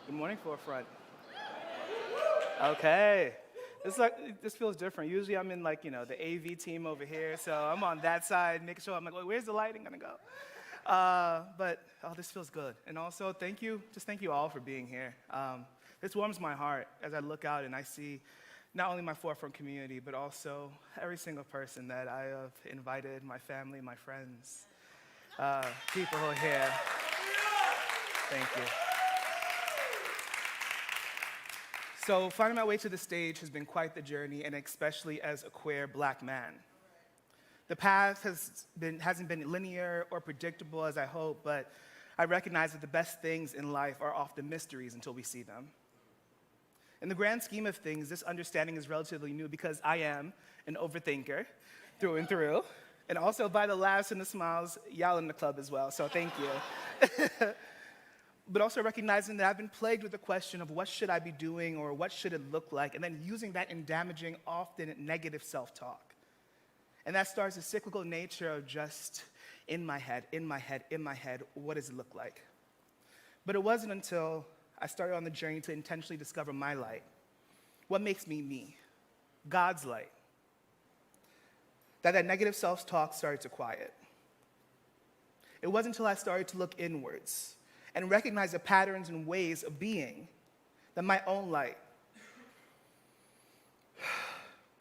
Good morning, Forefront. Okay. This feels different. Usually I'm in the AV team over here, so I'm on that side, making sure I'm like, well, where's the lighting gonna go? This feels good. And also, thank you all for being here. This warms my heart as I look out and I see not only my Forefront community, but also every single person that I have invited, my family, my friends, people who are here. Thank you. So finding my way to the stage has been quite the journey, and especially as a queer black man. The path hasn't been linear or predictable as I hope, but I recognize that the best things in life are often mysteries until we see them. In the grand scheme of things, this understanding is relatively new because I am an overthinker through and through, and also by the laughs and the smiles, y'all in the club as well, so thank you. But also recognizing that I've been plagued with the question of what should I be doing or what should it look like, and then using that in damaging, often negative self-talk. And that starts the cyclical nature of just in my head, what does it look like? But it wasn't until I started on the journey to intentionally discover my light, what makes me me, God's light, that negative self-talk started to quiet. It wasn't until I started to look inwards and recognize the patterns and ways of being, that my own light,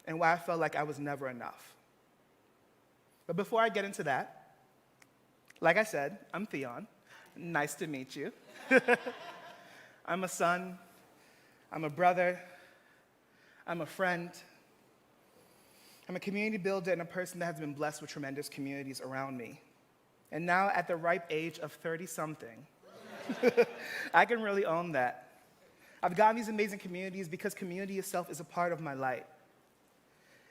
and why I felt like I was never enough. But before I get into that, like I said, I'm Theon. Nice to meet you. I'm a son, I'm a brother, I'm a friend, I'm a community builder and a person that has been blessed with tremendous communities around me. And now at the ripe age of 30-something, I can really own that. I've gotten these amazing communities because community itself is a part of my light.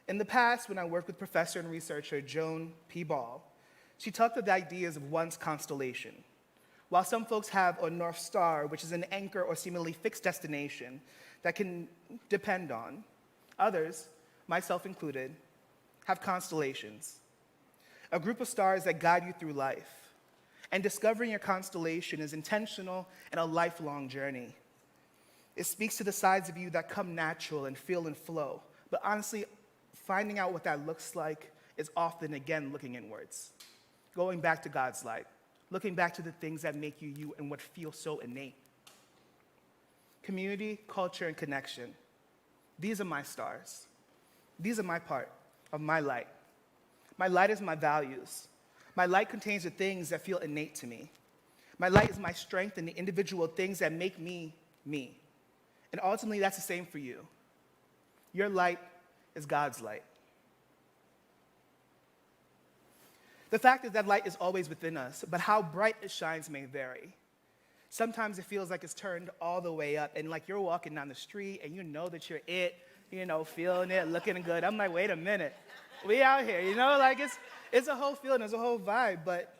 In the past, when I worked with professor and researcher Joan P. Ball, she talked of the ideas of one's constellation. While some folks have a North Star, which is an anchor or seemingly fixed destination that can depend on, others, myself included, have constellations, a group of stars that guide you through life. And discovering your constellation is intentional and a lifelong journey. It speaks to the sides of you that come natural and feel and flow. But honestly, finding out what that looks like is often, again, looking inwards. Going back to God's light. Looking back to the things that make you you and what feels so innate. Community, culture, and connection. These are my stars. These are my part of my light. My light is my values. My light contains the things that feel innate to me. My light is my strength and the individual things that make me, me. And ultimately, that's the same for you. Your light is God's light. The fact is that light is always within us, but how bright it shines may vary. Sometimes it feels like it's turned all the way up, and like you're walking down the street and you know that you're it, feeling it, looking good. I'm like, wait a minute. We out here, it's a whole feeling, it's a whole vibe, but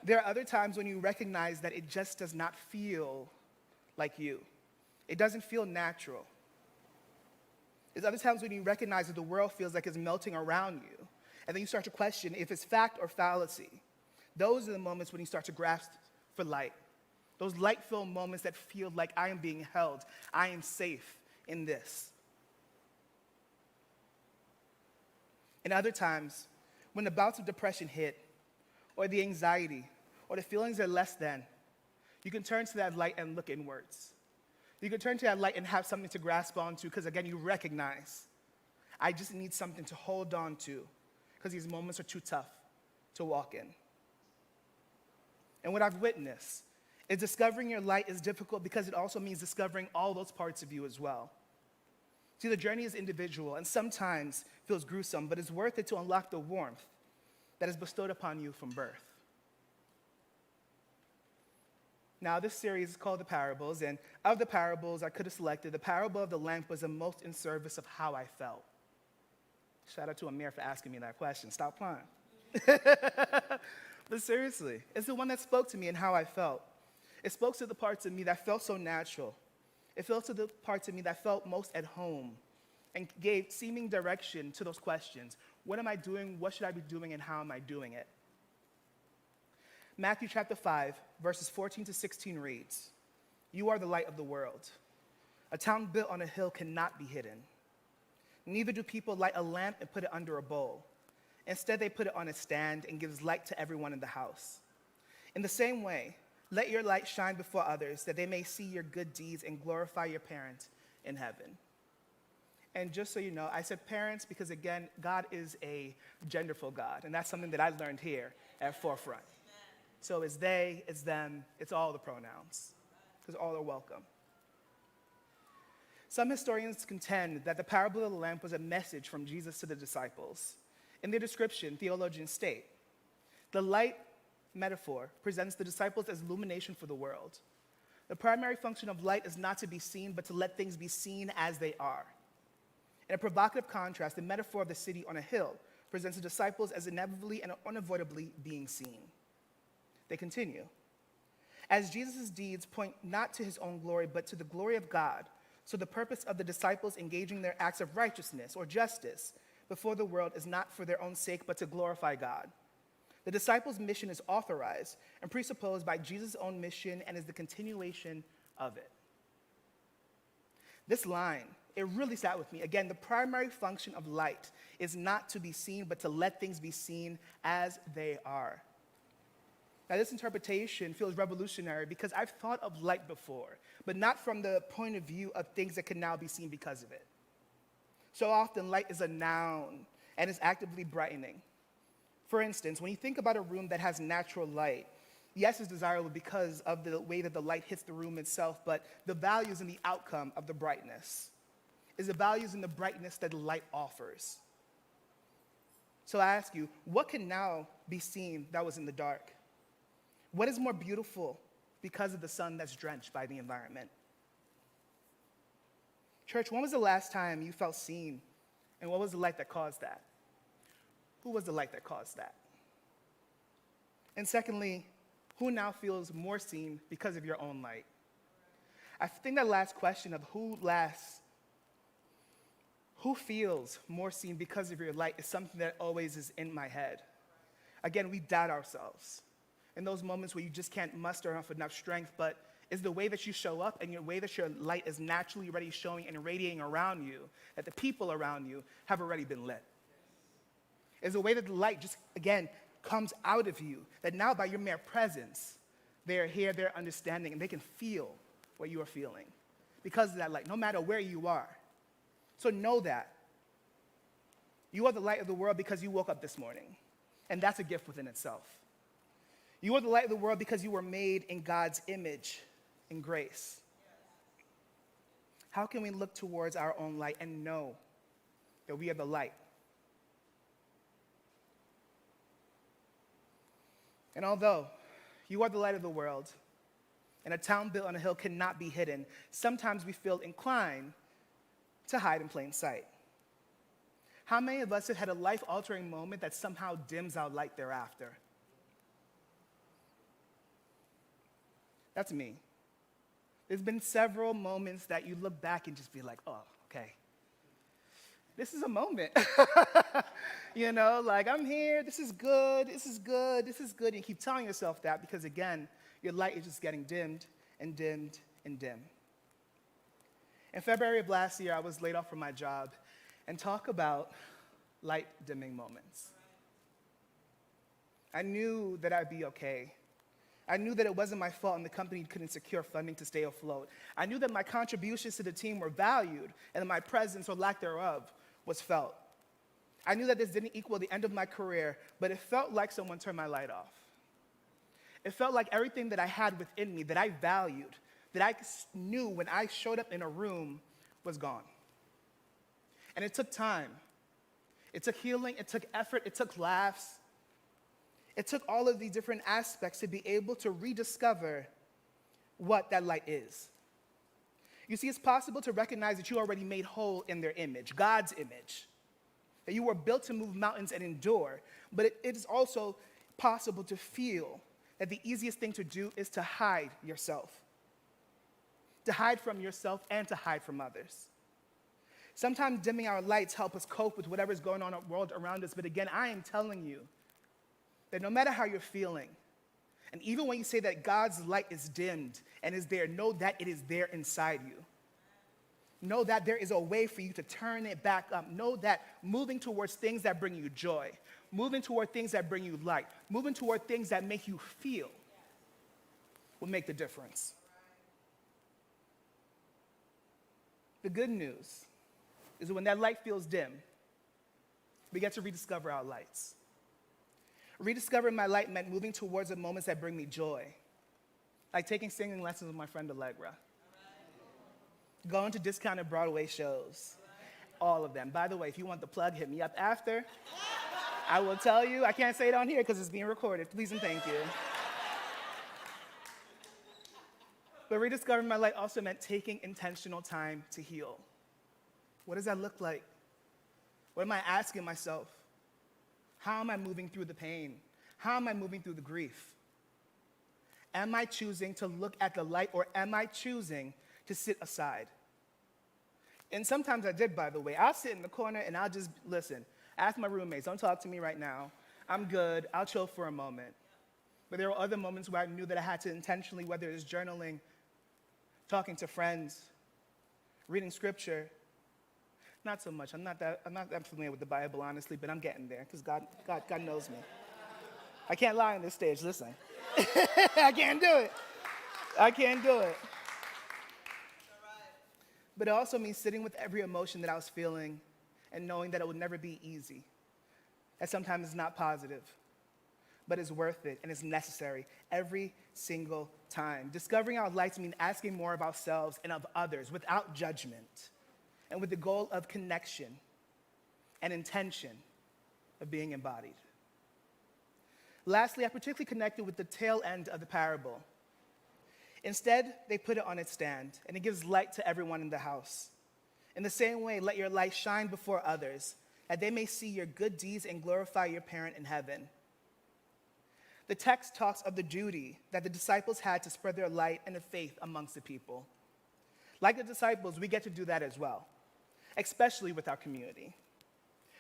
there are other times when you recognize that it just does not feel like you. It doesn't feel natural. There's other times when you recognize that the world feels like it's melting around you, and then you start to question if it's fact or fallacy. Those are the moments when you start to grasp for light. Those light-filled moments that feel like I am being held, I am safe in this. And other times, when the bouts of depression hit, or the anxiety, or the feelings are less than, you can turn to that light and look inwards. You can turn to that light and have something to grasp onto, because again, you recognize, I just need something to hold on to, because these moments are too tough to walk in. And what I've witnessed is discovering your light is difficult because it also means discovering all those parts of you as well. See, the journey is individual and sometimes feels gruesome, but it's worth it to unlock the warmth that is bestowed upon you from birth. Now, this series is called The Parables, and of the parables I could have selected, the parable of the lamp was the most in service of how I felt. Shout out to Amir for asking me that question. Stop playing. But seriously, it's the one that spoke to me and how I felt. It spoke to the parts of me that felt so natural. It felt to the parts of me that felt most at home and gave seeming direction to those questions. What am I doing? What should I be doing? And how am I doing it? Matthew chapter 5, verses 14 to 16 reads, You are the light of the world. A town built on a hill cannot be hidden. Neither do people light a lamp and put it under a bowl. Instead, they put it on a stand and gives light to everyone in the house. In the same way, let your light shine before others, that they may see your good deeds and glorify your parent in heaven. And just so you know, I said parents because, again, God is a genderful God, and that's something that I learned here at Forefront. So it's they, it's them, it's all the pronouns, because all are welcome. Some historians contend that the parable of the lamp was a message from Jesus to the disciples. In their description, theologians state, the light metaphor presents the disciples as illumination for the world. The primary function of light is not to be seen, but to let things be seen as they are. In a provocative contrast, the metaphor of the city on a hill presents the disciples as inevitably and unavoidably being seen. They continue, as Jesus' deeds point not to his own glory, but to the glory of God, so the purpose of the disciples engaging their acts of righteousness or justice before the world is not for their own sake, but to glorify God. The disciples' mission is authorized and presupposed by Jesus' own mission and is the continuation of it. This line, it really sat with me. Again, the primary function of light is not to be seen, but to let things be seen as they are. Now, this interpretation feels revolutionary because I've thought of light before, but not from the point of view of things that can now be seen because of it. So often, light is a noun and is actively brightening. For instance, when you think about a room that has natural light, yes, it's desirable because of the way that the light hits the room itself, but the value is in the outcome of the brightness. Is the values in the brightness that the light offers. So I ask you, what can now be seen that was in the dark? What is more beautiful because of the sun that's drenched by the environment? Church, when was the last time you felt seen, and what was the light that caused that? Who was the light that caused that? And secondly, who now feels more seen because of your own light? I think that last question of who feels more seen because of your light is something that always is in my head. Again, we doubt ourselves. In those moments where you just can't muster enough strength, but it's the way that you show up and your way that your light is naturally already showing and radiating around you, that the people around you have already been lit. It's the way that the light just, again, comes out of you, that now by your mere presence, they're here, they're understanding, and they can feel what you are feeling because of that light, no matter where you are. So know that. You are the light of the world because you woke up this morning, and that's a gift within itself. You are the light of the world because you were made in God's image and grace. How can we look towards our own light and know that we are the light? And although you are the light of the world, and a town built on a hill cannot be hidden, sometimes we feel inclined to hide in plain sight. How many of us have had a life-altering moment that somehow dims our light thereafter? That's me. There's been several moments that you look back and just be like, oh, okay. This is a moment. You know, like I'm here, this is good, this is good, this is good. And you keep telling yourself that because, again, your light is just getting dimmed and dimmed and dim. In February of last year, I was laid off from my job, and talk about light dimming moments. I knew that I'd be okay. I knew that it wasn't my fault and the company couldn't secure funding to stay afloat. I knew that my contributions to the team were valued and that my presence or lack thereof was felt. I knew that this didn't equal the end of my career, but it felt like someone turned my light off. It felt like everything that I had within me, that I valued, that I knew when I showed up in a room was gone. And it took time. It took healing, it took effort, it took laughs. It took all of these different aspects to be able to rediscover what that light is. You see, it's possible to recognize that you already made whole in their image, God's image, that you were built to move mountains and endure, but it is also possible to feel that the easiest thing to do is to hide yourself, to hide from yourself and to hide from others. Sometimes dimming our lights help us cope with whatever's going on in the world around us, but again, I am telling you that no matter how you're feeling, And even when you say that God's light is dimmed and is there, know that it is there inside you. Know that there is a way for you to turn it back up. Know that moving towards things that bring you joy, moving toward things that bring you light, moving toward things that make you feel will make the difference. The good news is that when that light feels dim, we get to rediscover our lights. Rediscovering my light meant moving towards the moments that bring me joy, like taking singing lessons with my friend Allegra, going to discounted Broadway shows, all of them. By the way, if you want the plug, hit me up after. I will tell you. I can't say it on here because it's being recorded. Please and thank you. But rediscovering my light also meant taking intentional time to heal. What does that look like? What am I asking myself? How am I moving through the pain? How am I moving through the grief? Am I choosing to look at the light, or am I choosing to sit aside? And sometimes I did, by the way. I'll sit in the corner and I'll just listen. Ask my roommates, don't talk to me right now. I'm good. I'll chill for a moment. But there were other moments where I knew that I had to intentionally, whether it's journaling, talking to friends, reading scripture. Not so much. I'm not that familiar with the Bible, honestly, but I'm getting there because God knows me. I can't lie on this stage. Listen. I can't do it. I can't do it. But it also means sitting with every emotion that I was feeling and knowing that it would never be easy. And sometimes it's not positive, but it's worth it and it's necessary every single time. Discovering our lights means asking more of ourselves and of others without judgment, and with the goal of connection and intention of being embodied. Lastly, I particularly connected with the tail end of the parable. Instead, they put it on its stand, and it gives light to everyone in the house. In the same way, let your light shine before others, that they may see your good deeds and glorify your parent in heaven. The text talks of the duty that the disciples had to spread their light and the faith amongst the people. Like the disciples, we get to do that as well, especially with our community.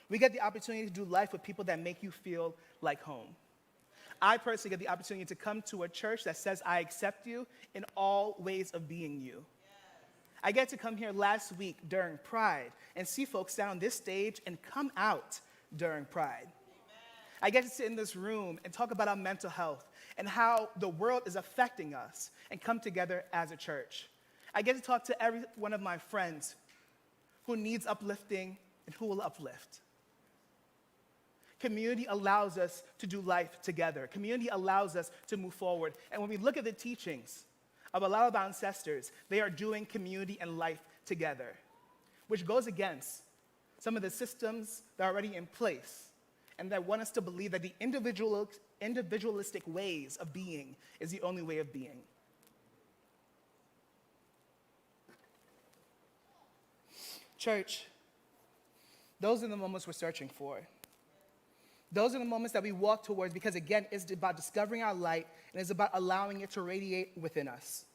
We get the opportunity to do life with people that make you feel like home. I personally get the opportunity to come to a church that says I accept you in all ways of being you. I get to come here last week during Pride and see folks stand on this stage and come out during Pride. I get to sit in this room and talk about our mental health and how the world is affecting us and come together as a church. I get to talk to every one of my friends who needs uplifting and who will uplift. Community allows us to do life together. Community allows us to move forward. And when we look at the teachings of a lot of our ancestors, they are doing community and life together, which goes against some of the systems that are already in place and that want us to believe that the individualistic ways of being is the only way of being. Church, those are the moments we're searching for. Those are the moments that we walk towards because, again, it's about discovering our light and it's about allowing it to radiate within us.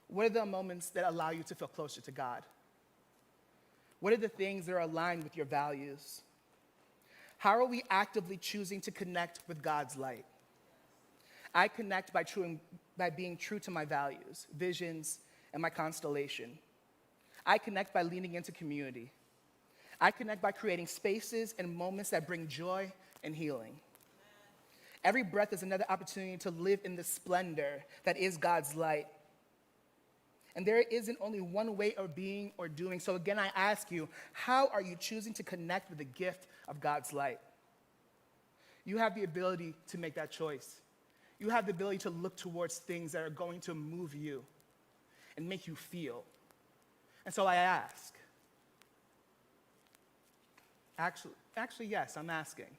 What are the moments that allow you to feel closer to God? What are the things that are aligned with your values? How are we actively choosing to connect with God's light? I connect by being true to my values, visions, and my constellation. I connect by leaning into community. I connect by creating spaces and moments that bring joy and healing. Every breath is another opportunity to live in the splendor that is God's light. And there isn't only one way of being or doing. So again, I ask you, how are you choosing to connect with the gift of God's light? You have the ability to make that choice. You have the ability to look towards things that are going to move you and make you feel. And so I ask, Actually, yes, I'm asking.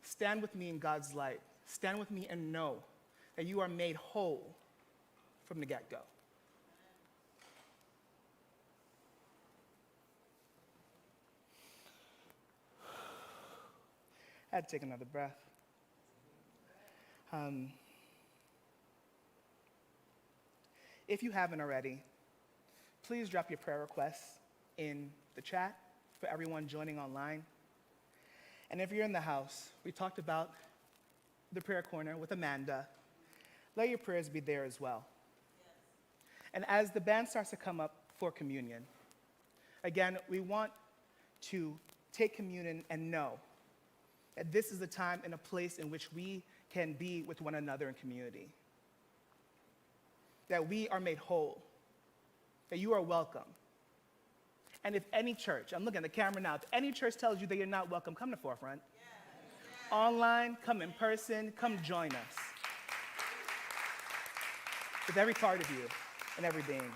Stand with me in God's light. Stand with me and know that you are made whole from the get-go. I had to take another breath. If you haven't already, please drop your prayer requests in the chat for everyone joining online. And if you're in the house, we talked about the prayer corner with Amanda, let your prayers be there as well. And as the band starts to come up for communion, again, we want to take communion and know that this is a time and a place in which we can be with one another in community. That we are made whole, that you are welcome. And if any church, I'm looking at the camera now, if any church tells you that you're not welcome, come to Forefront. Yes. Online, come in person, come join us. With every part of you and every being.